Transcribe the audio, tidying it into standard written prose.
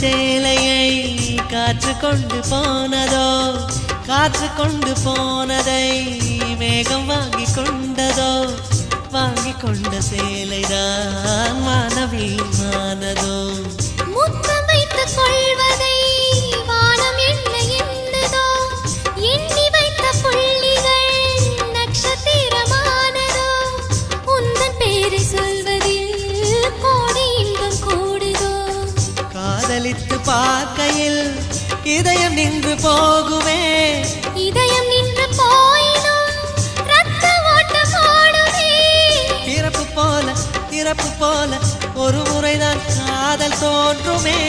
சேலையை காற்று கொண்டு போனதோ, காற்று கொண்டு போனதை மேகம் வாங்கி கொண்டதோ, வாங்கி கொண்ட சேலைதான் மானவீமானதோ. முத்தம் வைத்துக் கொள்வதை வானம் என்ன எண்ணுதோ, எண்ணி வைத்த புள்ளிகள் நட்சத்திரமானதோ, உந்தன் பேரை சொல்வதில் கோடி இன்பம் கூடுதோ. காதலித்து பார்க்கையில் இதயம் நின்று போகுமே, இதயம் நின்று போயினும் ரத்த ஓட்டம் ஓடுமே. பிறப்பு போல ஒரு முறைதான் காதல் தோன்றுமே.